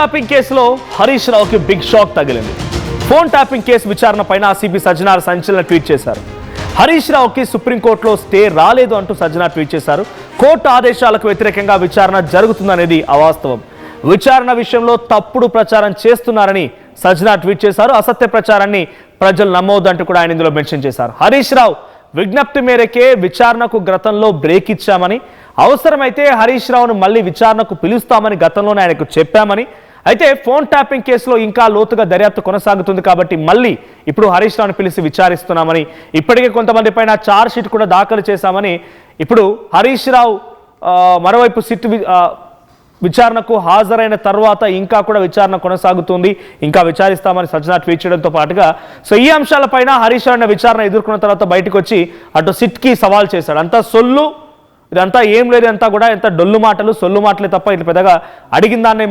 Tapping కేసులో Harish రావుకి big shock తగిలింది. Phone tapping case విచారణ పైన సిపి సజ్జనార్ సంచలన ట్వీట్ చేశారు. హరీష్ రావుకి సుప్రీంకోర్టులో స్టే రాలేదు అంటూ సజ్జనార్ ట్వీట్ చేశారు. కోర్టు ఆదేశాలకు వ్యతిరేకంగా విచారణ జరుగుతుందనేది అవాస్తవం. విచారణ విషయంలో తప్పుడు ప్రచారం చేస్తున్నారని సజ్జనార్ ట్వీట్ చేశారు. అసత్య ప్రచారాన్ని ప్రజలు నమ్మవద్దంటూ కూడా ఆయన ఇందులో మెన్షన్ చేశారు. హరీష్ రావు విజ్ఞప్తి మేరకే విచారణకు గతంలో బ్రేక్ ఇచ్చామని, అవసరమైతే హరీష్ రావును మళ్ళీ విచారణకు పిలుస్తామని గతంలోనే ఆయనకు చెప్పామని, అయితే ఫోన్ ట్యాపింగ్ కేసులో ఇంకా లోతుగా దర్యాప్తు కొనసాగుతుంది కాబట్టి మళ్ళీ ఇప్పుడు హరీష్ రావును పిలిచి విచారిస్తున్నామని, ఇప్పటికే కొంతమంది పైన ఛార్జ్ షీట్ కూడా దాఖలు చేశామని, ఇప్పుడు హరీష్ రావు మరోవైపు సిట్ విచారణకు హాజరైన తర్వాత ఇంకా కూడా విచారణ కొనసాగుతుంది, ఇంకా విచారిస్తామని సజ్జనార్ ట్వీట్ చేయడంతో పాటుగా ఈ అంశాలపైన హరీష్ రావు విచారణ ఎదుర్కొన్న తర్వాత బయటకు వచ్చి అటు సిట్కి సవాల్ చేశాడు. అంతా సొల్లు, ఇదంతా ఏం లేదు, అంతా కూడా ఎంత డొల్లు మాటలు, సొల్లు మాటలే తప్ప ఇట్లా పెద్దగా అడిగిన దాన్ని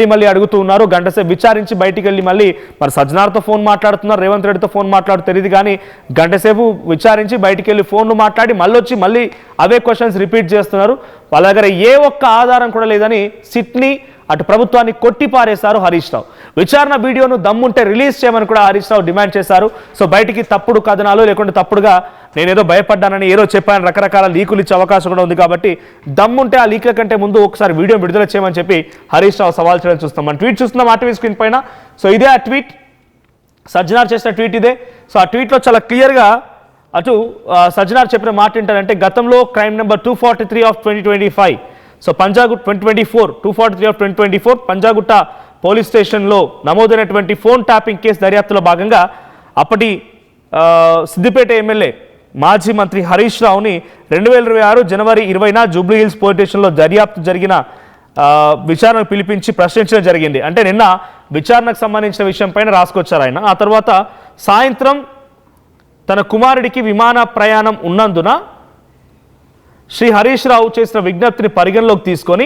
మళ్ళీ అడుగుతూ ఉన్నారు. గంటసేపు విచారించి బయటికి వెళ్ళి మళ్ళీ మరి సజ్జనార్తో ఫోన్ మాట్లాడుతున్నారు, రేవంత్ రెడ్డితో ఫోన్ మాట్లాడుతూ తెలియదు కానీ గంటసేపు విచారించి బయటికి వెళ్ళి ఫోన్లు మాట్లాడి మళ్ళీ అవే క్వశ్చన్స్ రిపీట్ చేస్తున్నారు. వాళ్ళ దగ్గర ఏ ఒక్క ఆధారం కూడా లేదని సిట్ని అటు ప్రభుత్వాన్ని కొట్టిపారేశారు హరీష్ రావు. విచారణ వీడియోను దమ్ముంటే రిలీజ్ చేయమని కూడా హరీష్ రావు డిమాండ్ చేశారు. బయటికి తప్పుడు కథనాలు లేకుంటే తప్పుడుగా నేనేదో భయపడ్డానని ఏదో చెప్పాను, రకరకాల లీకులు ఇచ్చే అవకాశం కూడా ఉంది కాబట్టి దమ్ముంటే ఆ లీకుల కంటే ముందు ఒకసారి వీడియో విడుదల చేయమని చెప్పి హరీష్ రావు సవాల్ చేయడం చూస్తాం. మనం ట్వీట్ చూస్తున్నాం ఆర్టీవీ స్క్రీన్ పైన. ఇదే ఆ ట్వీట్, సజ్జనార్ చేసిన ట్వీట్ ఇదే. ఆ ట్వీట్లో చాలా క్లియర్గా అటు సజ్జనార్ చెప్పిన మాట ఏంటంటే, గతంలో crime number 243 of 2025 Panjagutta 243 of 2024 Panjagutta police స్టేషన్లో నమోదైనటువంటి ఫోన్ ట్యాపింగ్ కేసు దర్యాప్తులో భాగంగా అప్పటి సిద్దిపేట ఎమ్మెల్యే మాజీ మంత్రి హరీష్ రావుని 2026 జనవరి 20న జూబ్లీహిల్స్ పోలీస్ స్టేషన్లో దర్యాప్తు జరిగిన విచారణకు పిలిపించి ప్రశ్నించడం జరిగింది. అంటే నిన్న విచారణకు సంబంధించిన విషయం పైన రాసుకొచ్చారు ఆయన. ఆ తర్వాత సాయంత్రం తన కుమారుడికి విమాన ప్రయాణం ఉన్నందున శ్రీ హరీష్ రావు చేసిన విజ్ఞప్తిని పరిగణలోకి తీసుకొని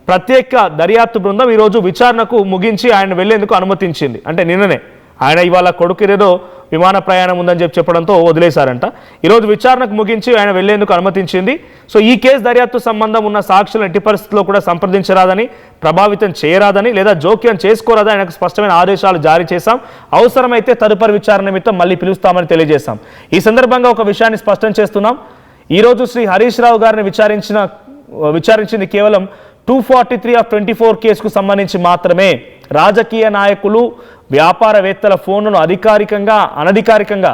ప్రత్యేక దర్యాప్తు బృందం ఈరోజు విచారణకు ముగించి ఆయన వెళ్లేందుకు అనుమతించింది. అంటే నిన్ననే ఆయన ఇవాళ కొడుకునేదో విమాన ప్రయాణం ఉందని చెప్పడంతో వదిలేశారంట. ఈరోజు విచారణకు ముగించి ఆయన వెళ్లేందుకు అనుమతించింది. ఈ కేసు దర్యాప్తు సంబంధం ఉన్న సాక్షులను ఎట్టి పరిస్థితుల్లో కూడా సంప్రదించరాదని, ప్రభావితం చేయరాదని లేదా జోక్యం చేసుకోరాదని ఆయనకు స్పష్టమైన ఆదేశాలు జారీ చేశాం. అవసరమైతే తదుపరి విచారణ నిమిత్తం మళ్ళీ పిలుస్తామని తెలియజేశాం. ఈ సందర్భంగా ఒక విషయాన్ని స్పష్టం చేస్తున్నాం. ఈరోజు శ్రీ హరీష్ రావు గారిని విచారించింది కేవలం 243 ఆఫ్ 24 కేసుకు సంబంధించి మాత్రమే. రాజకీయ నాయకులు, వ్యాపారవేత్తల ఫోన్లను అనధికారికంగా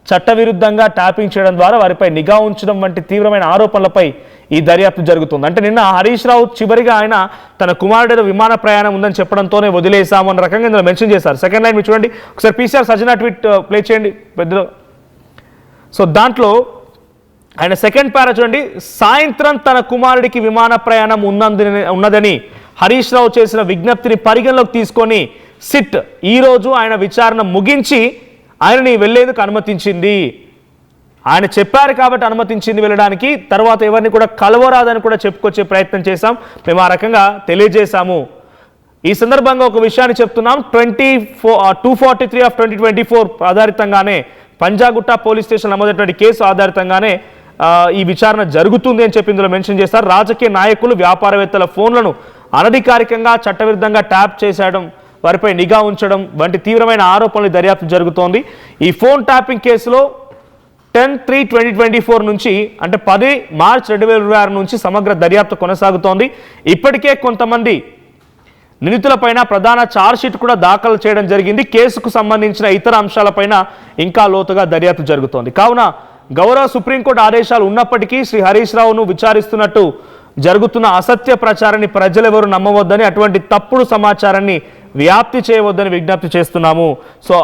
చట్టవిరుద్ధంగా ట్యాపింగ్ చేయడం ద్వారా వారిపై నిఘా ఉంచడం వంటి తీవ్రమైన ఆరోపణలపై ఈ దర్యాప్తు జరుగుతుంది. అంటే నిన్న హరీష్ రావు చివరిగా ఆయన తన కుమారుడు విమాన ప్రయాణం ఉందని చెప్పడంతోనే వదిలేసాము అన్న రకంగా ఇందులో మెన్షన్ చేశారు. సెకండ్ లైన్ మీరు చూడండి ఒకసారి, పీసీఆర్ సజ్జనా ట్వీట్ ప్లే చేయండి పెద్దలో. దాంట్లో ఆయన సెకండ్ పారా చూడండి, సాయంత్రం తన కుమారుడికి విమాన ప్రయాణం ఉన్నదని హరీష్ రావు చేసిన విజ్ఞప్తిని పరిగణలోకి తీసుకొని సిట్ ఈరోజు ఆయన విచారణ ముగించి ఆయనని వెళ్లేందుకు అనుమతించింది. ఆయన చెప్పారు కాబట్టి అనుమతించింది వెళ్ళడానికి, తర్వాత ఎవరిని కూడా కలవరాదని కూడా చెప్పుకొచ్చే ప్రయత్నం చేశాం, మేము ఆ రకంగా తెలియజేశాము. ఈ సందర్భంగా ఒక విషయాన్ని చెప్తున్నాం. 243 ఆఫ్ 2024 ఆధారితంగానే పంజాగుట్ట పోలీస్ స్టేషన్ నమోదైనటువంటి కేసు ఆధారితంగానే ఈ విచారణ జరుగుతుంది అని చెప్పి ఇందులో మెన్షన్ చేస్తారు. రాజకీయ నాయకులు, వ్యాపారవేత్తల ఫోన్లను అనధికారికంగా చట్టవిరుద్ధంగా ట్యాప్ చేసేయడం, వారిపై నిఘా ఉంచడం వంటి తీవ్రమైన ఆరోపణలు దర్యాప్తు జరుగుతోంది. ఈ ఫోన్ ట్యాపింగ్ కేసులో 10/3/2024 నుంచి అంటే 10 మార్చ్ 2026 నుంచి సమగ్ర దర్యాప్తు కొనసాగుతోంది. ఇప్పటికే కొంతమంది నిందితులపైన ప్రధాన ఛార్జ్షీట్ కూడా దాఖలు చేయడం జరిగింది. కేసుకు సంబంధించిన ఇతర అంశాలపైన ఇంకా లోతుగా దర్యాప్తు జరుగుతోంది. కావున గౌరవ సుప్రీంకోర్టు ఆదేశాలు ఉన్నప్పటికీ శ్రీ హరీష్ రావును విచారిస్తున్నట్టు జరుగుతున్న అసత్య ప్రచారాన్ని ప్రజలెవరూ నమ్మవద్దని, అటువంటి తప్పుడు సమాచారాన్ని వ్యాప్తి చేయవద్దని విజ్ఞప్తి చేస్తున్నాము.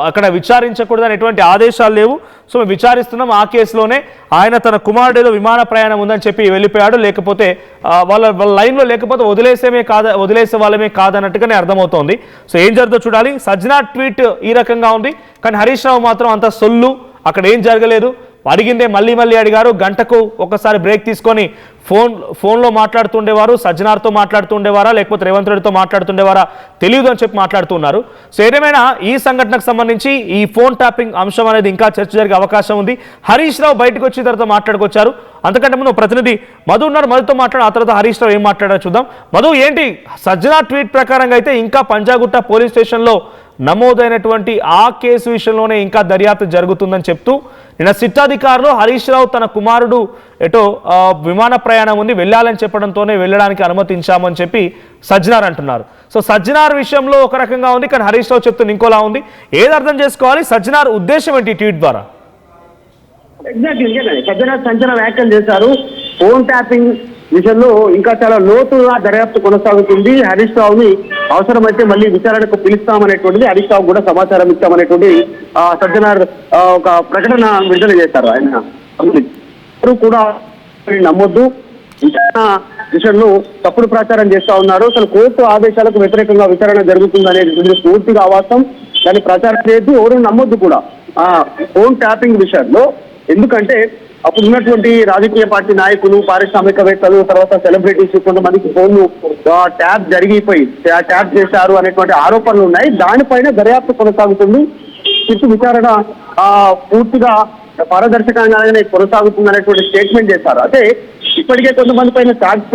అక్కడ విచారించకూడదని ఎటువంటి ఆదేశాలు లేవు. మేము విచారిస్తున్నాం. ఆ కేసులోనే ఆయన తన కుమారుడు ఏదో విమాన ప్రయాణం ఉందని చెప్పి వెళ్ళిపోయాడు, లేకపోతే వాళ్ళ లైన్లో లేకపోతే వదిలేసే వాళ్ళమే కాదన్నట్టుగానే అర్థమవుతోంది. ఏం జరుగుతుందో చూడాలి. సజ్జనా ట్వీట్ ఈ రకంగా ఉంది, కానీ హరీష్ రావు మాత్రం అంత సొల్లు, అక్కడ ఏం జరగలేదు, అడిగిందే మళ్ళీ మళ్ళీ అడిగారు. గంటకు ఒకసారి బ్రేక్ తీసుకొని ఫోన్లో మాట్లాడుతుండేవారు. సజ్జనార్తో మాట్లాడుతుండేవారా లేకపోతే రేవంత్ రెడ్డితో మాట్లాడుతుండేవారా తెలియదు అని చెప్పి మాట్లాడుతున్నారు. సో ఏదేమైనా ఈ సంఘటనకు సంబంధించి ఈ ఫోన్ ట్యాపింగ్ అంశం అనేది ఇంకా చర్చ జరిగే అవకాశం ఉంది. హరీష్ రావు బయటకు వచ్చిన తర్వాత మాట్లాడుకొచ్చారు. అంతకంటే ముందు ప్రతినిధి మధు ఉన్నారు. మధుతో మాట్లాడి ఆ తర్వాత హరీష్ రావు ఏం మాట్లాడారో చూద్దాం. మధు, ఏంటి సజ్జనార్ ట్వీట్ ప్రకారంగా అయితే ఇంకా పంజాగుట్ట పోలీస్ స్టేషన్లో నమోదైనటువంటి ఆ కేసు విషయంలోనే ఇంకా దర్యాప్తు జరుగుతుందని చెప్తూ నిన్న సిట్ అధికారులు హరీష్ రావు తన కుమారుడు ఎటో విమాన ప్రయాణం ఉంది వెళ్ళాలని చెప్పడంతోనే వెళ్ళడానికి అనుమతించామని చెప్పి సజ్జనార్ అంటున్నారు. సో సజ్జనార్ విషయంలో ఒక రకంగా ఉంది, కానీ హరీష్ రావు చెప్తున్న ఇంకోలా ఉంది. ఏది అర్థం చేసుకోవాలి? సజ్జనార్ ఉద్దేశం ఏంటి ట్వీట్ ద్వారా? ఎగ్జాక్ట్లీ సజ్జనార్ సంచలన వ్యాఖ్యలు చేశారు. ఫోన్ ట్యాపింగ్ విషయంలో ఇంకా చాలా లోతుగా దర్యాప్తు కొనసాగుతుంది. హరీష్ రావుని అవసరమైతే మళ్ళీ విచారణకు పిలుస్తామనేటువంటిది, హరీష్ రావు కూడా సమాచారం ఇస్తామనేటువంటి సజ్జనార్ ఒక ప్రకటన విడుదల చేశారు. ఆయన కూడా నమ్మొద్దు, విచారణ విషయంలో తప్పుడు ప్రచారం చేస్తా ఉన్నారు. అసలు కోర్టు ఆదేశాలకు వ్యతిరేకంగా విచారణ జరుగుతుందనేది పూర్తిగా అవాస్తవం. దాన్ని ప్రచారం చేయొద్దు, ఎవరు నమ్మొద్దు కూడా ఫోన్ ట్యాపింగ్ విషయంలో. ఎందుకంటే అప్పుడు ఉన్నటువంటి రాజకీయ పార్టీ నాయకులు, పారిశ్రామికవేత్తలు, తర్వాత సెలబ్రిటీస్ కొంతమందికి ఫోన్లు ట్యాప్ జరిగిపోయి ట్యాప్ చేశారు అనేటువంటి ఆరోపణలు ఉన్నాయి. దానిపైన దర్యాప్తు కొనసాగుతుంది. చిట్టు విచారణ పూర్తిగా పారదర్శకంగానే కొనసాగుతుంది అనేటువంటి స్టేట్మెంట్ చేశారు. అంటే ఇప్పటికే కొంతమంది పైన ఛార్జ్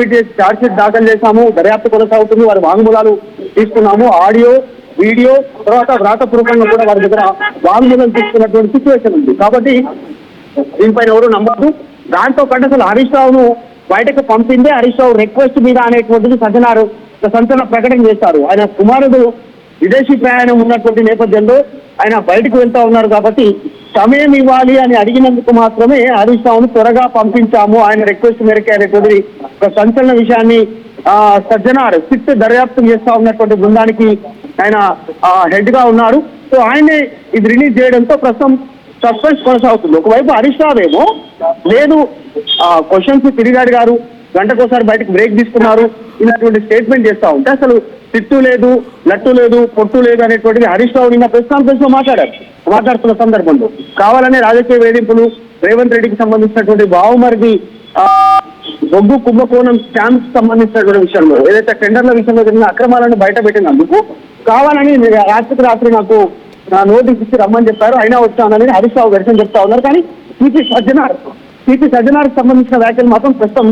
షీట్ దాఖలు చేశాము, దర్యాప్తు కొనసాగుతుంది, వారి వాంగ్మూలాలు తీసుకున్నాము, ఆడియో వీడియో తర్వాత వ్రాతపూర్వకంగా కూడా వారి దగ్గర వాంగ్మూలం తీసుకున్నటువంటి సిచ్యువేషన్ ఉంది. కాబట్టి దీనిపైన ఎవరు నమ్మద్దు. దాంతో పాటు అసలు హరీష్ రావును బయటకు పంపిందే హరీష్ రావు రిక్వెస్ట్ మీద అనేటువంటిది సజ్జనారు సంచలన ప్రకటన చేశారు. ఆయన కుమారుడు విదేశీ ప్రయాణం ఉన్నటువంటి నేపథ్యంలో ఆయన బయటకు వెళ్తా ఉన్నారు కాబట్టి సమయం ఇవ్వాలి అని అడిగినందుకు మాత్రమే హరీష్ రావును త్వరగా పంపించాము, ఆయన రిక్వెస్ట్ మేరకు అనేటువంటి ఒక సంచలన విషయాన్ని సజ్జనార్ సిట్ దర్యాప్తు చేస్తా ఉన్నటువంటి బృందానికి ఆయన హెడ్ గా ఉన్నారు. సో ఆయనే ఇది రిలీజ్ చేయడంతో ప్రస్తుతం సస్పెన్స్ కొనసాగుతుంది. ఒకవైపు హరీష్ రావు ఏమో లేదు క్వశ్చన్స్ తిరిగాడు గారు, గంటకోసారి బయటకు బ్రేక్ తీసుకున్నారు, ఇలాంటి స్టేట్మెంట్ చేస్తా ఉంటే అసలు తిట్టు లేదు, లట్టు లేదు, పొట్టు లేదు అనేటువంటిది హరీష్ రావు నిన్న ప్రెస్ కాన్ఫరెన్స్ లో మాట్లాడుతున్న సందర్భంలో కావాలనే రాజకీయ వేధింపులు, రేవంత్ రెడ్డికి సంబంధించినటువంటి బావుమరిది బొగ్గు కుంభకోణం స్కామ్స్ సంబంధించినటువంటి విషయంలో ఏదైతే టెండర్ల విషయంలో జరిగిన అక్రమాలను బయట పెట్టినందుకు కావాలని రాత్రికి రాత్రి నాకు నోటీస్ ఇచ్చి రమ్మని చెప్పారు, అయినా వచ్చానని హరీష్ రావు వెర్షన్ చెప్తా ఉన్నారు. కానీ సిపి సజ్జనార్ సంబంధించిన వ్యాఖ్యలు మాత్రం ప్రస్తుతం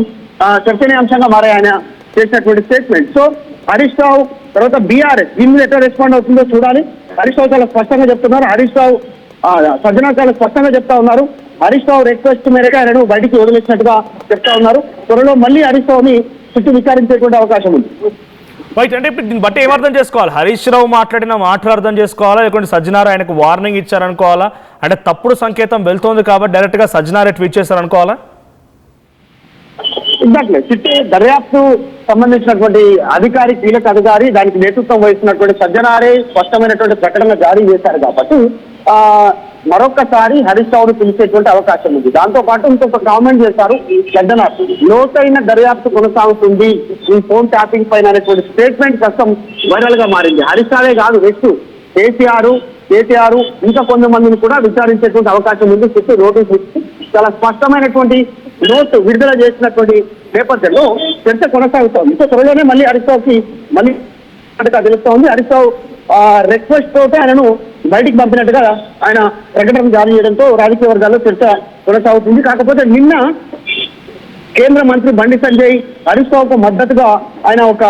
చర్చనీయాంశంగా మారాయి ఆయన చేసినటువంటి స్టేట్మెంట్. సో హరీష్ రావు తర్వాత బీఆర్ఎస్ దీని మీద ఎట్లా రెస్పాండ్ అవుతుందో చూడాలి. హరీష్ రావు చాలా స్పష్టంగా చెప్తున్నారు, సజ్జనార్ చాలా స్పష్టంగా చెప్తా ఉన్నారు. హరీష్ రావు రిక్వెస్ట్ మేరకు ఆయనను బయటికి వదిలేసినట్టుగా చెప్తా ఉన్నారు. త్వరలో మళ్ళీ హరీష్ రావుని చుట్టూ విచారించేటువంటి అవకాశం ఉంది. రైట్, అంటే ఇప్పుడు దీన్ని బట్టి ఏమర్థం చేసుకోవాలి? హరీష్ రావు మాట్లాడిన మాటలు అర్థం చేసుకోవాలా లేకుంటే సజ్జనార్ ఆయనకు వార్నింగ్ ఇచ్చారనుకోవాలా? అంటే తప్పుడు సంకేతం వెళ్తోంది కాబట్టి డైరెక్ట్ గా సజ్జనారే ట్వీట్ చేశారనుకోవాలా? ఎగ్జాక్ట్లీ సిట్టు దర్యాప్తు సంబంధించినటువంటి అధికారి, కీలక అధికారి, దానికి నేతృత్వం వహిస్తున్నటువంటి సజ్జనారే స్పష్టమైనటువంటి ప్రకటన జారీ చేశారు కాబట్టి మరొకసారి హరీష్ రావును పిలిచేటువంటి అవకాశం ఉంది. దాంతో పాటు ఇంకొక కామెంట్ చేశారు సజ్జనార్, లోతైన దర్యాప్తు కొనసాగుతుంది ఈ ఫోన్ ట్యాపింగ్ పైన అనేటువంటి స్టేట్మెంట్ ప్రస్తుతం వైరల్ గా మారింది. హరీష్ రావే కాదు, నెక్స్ట్ కేటీఆర్ ఇంకా కొంతమందిని కూడా విచారించేటువంటి అవకాశం ఉంది. సిట్టు నోటీస్ ఇచ్చి చాలా స్పష్టమైనటువంటి నోట్ విడుదల చేసినటువంటి నేపథ్యంలో చర్చ కొనసాగుతోంది. సో త్వరలోనే మళ్ళీ హరీష్ రావుకి మళ్ళీ తెలుస్తా ఉంది. హరీష్ రావు రిక్వెస్ట్ తోటే ఆయనను బయటికి పంపినట్టుగా ఆయన ప్రకటన జారీ చేయడంతో రాజకీయ వర్గాల్లో చర్చ కొనసాగుతుంది. కాకపోతే నిన్న కేంద్ర మంత్రి బండి సంజయ్ హరీష్ రావుకు మద్దతుగా ఆయన ఒక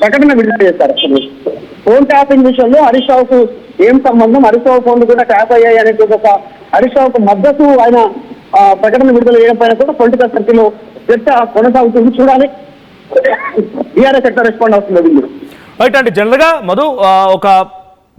ప్రకటన విడుదల చేశారు. ఫోన్ ట్యాపింగ్ విషయంలో హరీష్ రావుకు ఏం సంబంధం, హరీష్ రావు ఫోన్లు కూడా ట్యాప్ అయ్యాయి అనేటువంటి ఒక హరీష్ రావుకు మద్దతు ఆయన ప్రకటన విడుదల చేయడం పైన కూడా పొలిటికల్ సర్కిల్లో చర్చ కొనసాగుతుంది. చూడాలి టీఆర్ఎస్ ఎట్లా రెస్పాండ్ అవుతుంది. రైట్, అంటే జనరల్గా మధు ఒక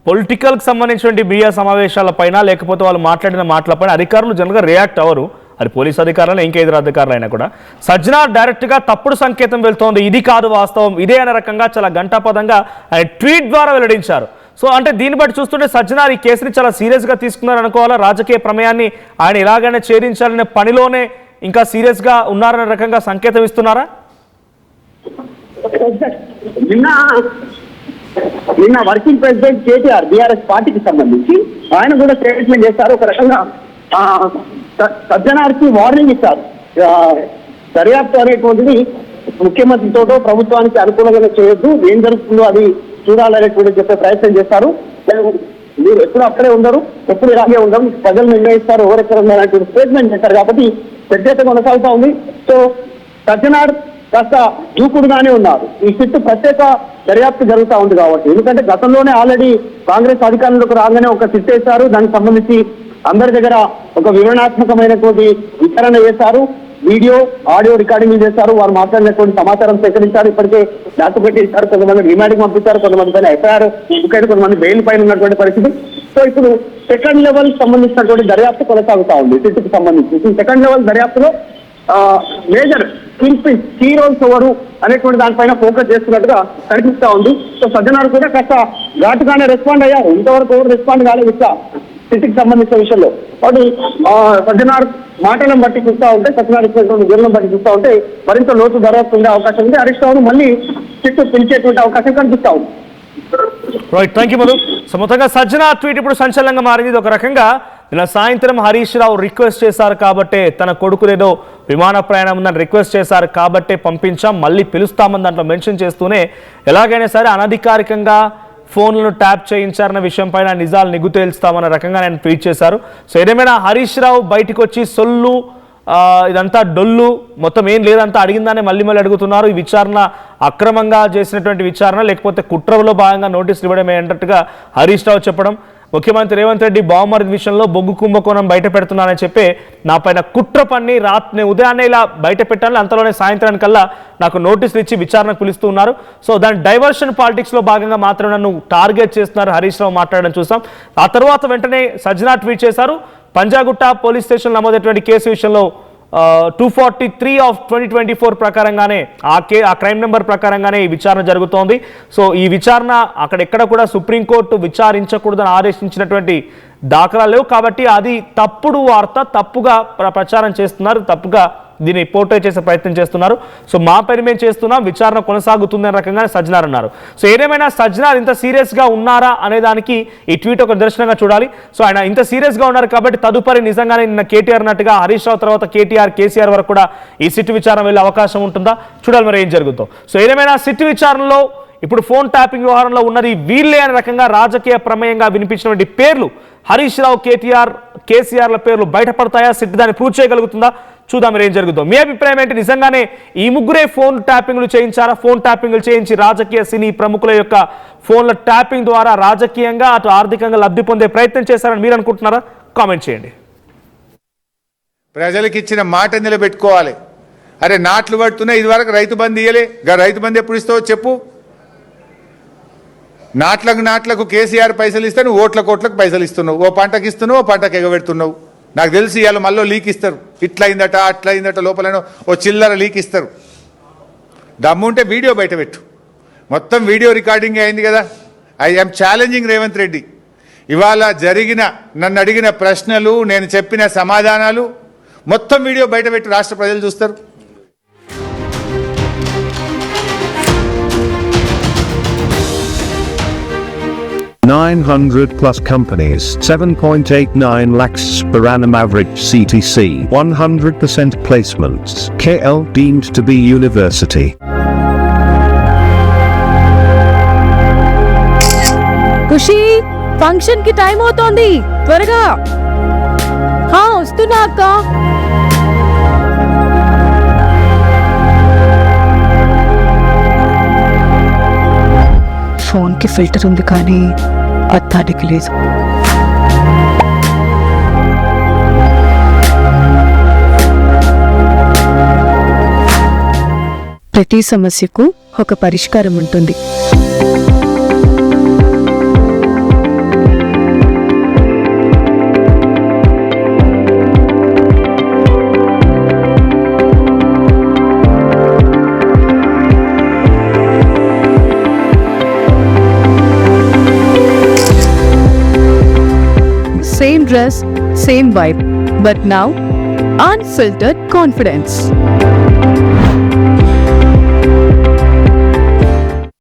పొలిటికల్కి సంబంధించిన మీడియా సమావేశాల పైన లేకపోతే వాళ్ళు మాట్లాడిన మాటలపైన అధికారులు జనరల్గా రియాక్ట్ అవ్వరు. అది పోలీస్ అధికారులు ఇంకా ఇతర అధికారులు అయినా కూడా. సజ్జనార్ డైరెక్ట్గా తప్పుడు సంకేతం వెళ్తోంది, ఇది కాదు వాస్తవం, ఇదే అనే రకంగా చాలా గంటాపదంగా ఆయన ట్వీట్ ద్వారా వెల్లడించారు. సో అంటే దీన్ని బట్టి చూస్తుంటే సజ్జనార్ ఈ కేసుని చాలా సీరియస్గా తీసుకున్నారు అనుకోవాలా? రాజకీయ ప్రమేయాన్ని ఆయన ఎలాగైనా ఛేదించాలనే పనిలోనే ఇంకా సీరియస్గా ఉన్నారనే రకంగా సంకేతం ఇస్తున్నారా? నిన్న నిన్న వర్కింగ్ ప్రెసిడెంట్ కేటీఆర్ బీఆర్ఎస్ పార్టీకి సంబంధించి ఆయన కూడా స్టేట్మెంట్ చేశారు. ఒక రకంగా సజ్జనార్కి వార్నింగ్ ఇచ్చారు. దర్యాప్తు అనేటువంటిది ముఖ్యమంత్రితోటో ప్రభుత్వానికి అనుకూలంగా చేయొద్దు, ఏం జరుగుతుందో అది చూడాలనేటువంటి చెప్పే ప్రయత్నం చేస్తారు. మీరు ఎప్పుడు అక్కడే ఉండరు, ఎప్పుడు ఇలాగే ఉండరు, ప్రజలు నిర్ణయిస్తారు ఎవరెక్కడ ఉన్నారనేటువంటి స్టేట్మెంట్ చేశారు. కాబట్టి చర్చ కొనసాగుతా ఉంది. సో సజ్జనార్ కాస్త దూకుడుగానే ఉన్నారు. ఈ సిట్టు ప్రత్యేక దర్యాప్తు జరుగుతూ ఉంది కాబట్టి, ఎందుకంటే గతంలోనే ఆల్రెడీ కాంగ్రెస్ అధికారంలోకి రాగానే ఒక సిట్ వేశారు. దానికి సంబంధించి అందరి దగ్గర ఒక వివరణాత్మకమైనటువంటి విచారణ చేశారు. వీడియో ఆడియో రికార్డింగ్ చేశారు. వారు మాట్లాడినటువంటి సమాచారం సేకరించారు. ఇప్పటికే డాక్యుమెంట్ ఇచ్చారు. కొంతమంది రిమాండ్కి పంపించారు, కొంతమంది పైన ఎఫ్ఐఆర్ బుక్, కొంతమంది బెయిల్ పైన ఉన్నటువంటి పరిస్థితి. సో ఇప్పుడు సెకండ్ లెవెల్ సంబంధించినటువంటి దర్యాప్తు కొనసాగుతా ఉంది. సిట్కి సంబంధించి సెకండ్ లెవెల్ దర్యాప్తులో మేజర్ కీ రోల్స్ ఎవరు అనేటువంటి దానిపైన ఫోకస్ చేస్తున్నట్టుగా కనిపిస్తా ఉంది. సో సజ్జనార్ కూడా కాస్త ఘాటుగానే రెస్పాండ్ అయ్యారు. ఇంతవరకు ఎవరు రెస్పాండ్ కాలేదు ఇట్లా సిట్కి సంబంధించిన విషయంలో. కాబట్టి సజ్జనార్ మాటలను బట్టి చూస్తూ ఉంటే, సజ్జనార్ ఇచ్చినటువంటి వివరణను బట్టి చూస్తూ ఉంటే మరింత లోతు దర్యాప్తు ఉండే అవకాశం ఉంది. హరీష్ రావును మళ్ళీ సిట్ పిలిచేటువంటి అవకాశం కనిపిస్తా ఉంది. Right, thank you Madhu. So మొత్తంగా సజ్జనార్ ట్వీట్ ఇప్పుడు సంచలనంగా మారింది. ఇది ఒక రకంగా నిన్న సాయంత్రం హరీష్ రావు రిక్వెస్ట్ చేశారు కాబట్టే, తన కొడుకునేదో విమాన ప్రయాణం ఉందని రిక్వెస్ట్ చేశారు కాబట్టే పంపించాం, మళ్ళీ పిలుస్తామని దాంట్లో మెన్షన్ చేస్తూనే ఎలాగైనా సరే అనధికారికంగా ఫోన్లను ట్యాప్ చేయించారన్న విషయం పైన నిజాలు నిగ్గు తేల్స్తామన్న రకంగా ఆయన ట్వీట్ చేశారు. సో ఏదేమైనా హరీష్ రావు బయటకు వచ్చి సొల్లు ఇదంతా డొల్లు మొత్తం ఏం లేదంతా అడిగిందానే మళ్ళీ అడుగుతున్నారు. ఈ విచారణ అక్రమంగా చేసినటువంటి విచారణ లేకపోతే కుట్రలో భాగంగా నోటీసులు ఇవ్వడమే అన్నట్టుగా హరీష్ రావు చెప్పడం, ముఖ్యమంత్రి రేవంత్ రెడ్డి బావమరిది విషయంలో బొగ్గు కుంభకోణం బయట పెడుతున్నానని చెప్పి నా పైన కుట్ర పన్ని రాత్రి ఉదయాన్నే ఇలా బయట పెట్టాలని, అంతలోనే సాయంత్రానికల్లా నాకు నోటీసులు ఇచ్చి విచారణకు పిలుస్తూ ఉన్నారు. సో దాని డైవర్షన్ పాలిటిక్స్లో భాగంగా మాత్రమే నన్ను టార్గెట్ చేస్తున్నారు హరీష్ రావు మాట్లాడడం చూసాం. ఆ తర్వాత వెంటనే సజ్జనార్ ట్వీట్ చేశారు, పంజాగుట్ట పోలీస్ స్టేషన్ నమోదైనటువంటి కేసు విషయంలో 243/2024 ప్రకారంగానే ఆ క్రైమ్ నెంబర్ ప్రకారంగానే ఈ విచారణ జరుగుతోంది. సో ఈ విచారణ అక్కడెక్కడ కూడా సుప్రీంకోర్టు విచారించకూడదని ఆదేశించినటువంటి దాఖలా లేవు కాబట్టి అది తప్పుడు వార్త, తప్పుగా ప్రచారం చేస్తున్నారు, తప్పుగా దీన్ని పోర్ట్రే చేసే ప్రయత్నం చేస్తున్నారు. సో మా పైన మేము చేస్తున్నాం, విచారణ కొనసాగుతుంది అనే రకంగా సజ్జనార్ అన్నారు. సో ఏదేమైనా సజ్జనార్ ఇంత సీరియస్గా ఉన్నారా అనే దానికి ఈ ట్వీట్ ఒక దర్శనంగా చూడాలి. సో ఆయన ఇంత సీరియస్గా ఉన్నారు కాబట్టి తదుపరి నిజంగానే నిన్న కేటీఆర్ అన్నట్టుగా హరీష్ రావు తర్వాత కేటీఆర్, కేసీఆర్ వరకు కూడా ఈ సిట్ విచారణ వెళ్ళే అవకాశం ఉంటుందా చూడాలి మరి ఏం జరుగుతుందో. సో ఏదేమైనా సిట్ విచారణలో ఇప్పుడు ఫోన్ ట్యాపింగ్ వ్యవహారంలో ఉన్నది వీళ్ళే అనే రకంగా రాజకీయ ప్రమేయంగా వినిపించినటువంటి పేర్లు హరీష్ రావు, కేటీఆర్, కేసీఆర్ల పేర్లు బయటపడతాయా? సిట్ దాన్ని ప్రూవ్ చేయగలుగుతుందా? చూద్దాం మరి ఏం జరుగుతుందో. మీ అభిప్రాయం ఏంటి? నిజంగానే ఈ ముగ్గురే ఫోన్ ట్యాపింగ్లు చేయించారా? ఫోన్ ట్యాపింగ్లు చేయించి రాజకీయ సినీ ప్రముఖుల యొక్క ఫోన్ల ట్యాపింగ్ ద్వారా రాజకీయంగా అటు ఆర్థికంగా లబ్ధి పొందే ప్రయత్నం చేశారని మీరు అనుకుంటున్నారా? కామెంట్ చేయండి. ప్రజలకు ఇచ్చిన మాట నిలబెట్టుకోవాలి. అరే నాట్లు పడుతున్నా, ఇదివరకు రైతు బంధు ఇయ్యలే, రైతు బంధు ఎప్పుడు ఇస్తావో చెప్పు. నాట్లకు కేసీఆర్ పైసలు ఇస్తాను, ఓట్లకు పైసలు ఇస్తున్నావు. ఓ పంటకి ఇస్తున్నావు, ఓ పంటకి ఎగబెడుతున్నావు. నాకు తెలిసి ఇవాళ మళ్ళీ లీక్ ఇస్తారు, ఇట్లయిందట అట్లయిందట, లోపల ఓ చిల్లర లీక్ ఇస్తారు. దమ్ముంటే వీడియో బయట పెట్టు. మొత్తం వీడియో రికార్డింగ్ అయింది కదా. I'm challenging Revanth Reddy. ఇవాళ నన్ను అడిగిన ప్రశ్నలు, నేను చెప్పిన సమాధానాలు మొత్తం వీడియో బయట పెట్టి రాష్ట్ర ప్రజలు చూస్తారు. +900 companies, 7.89 lakhs per annum average CTC, 100% placements, KL deemed to be university. Khushi, function కి టైం అవుతోంది, త్వరగా. వస్తున్నా అక్క. ఫోన్ కి ఫిల్టర్ ఉంది కానీ అద్దానికి లేదు. ప్రతి సమస్యకు ఒక పరిష్కారం ఉంటుంది. Same dress, same vibe, but now unfiltered confidence.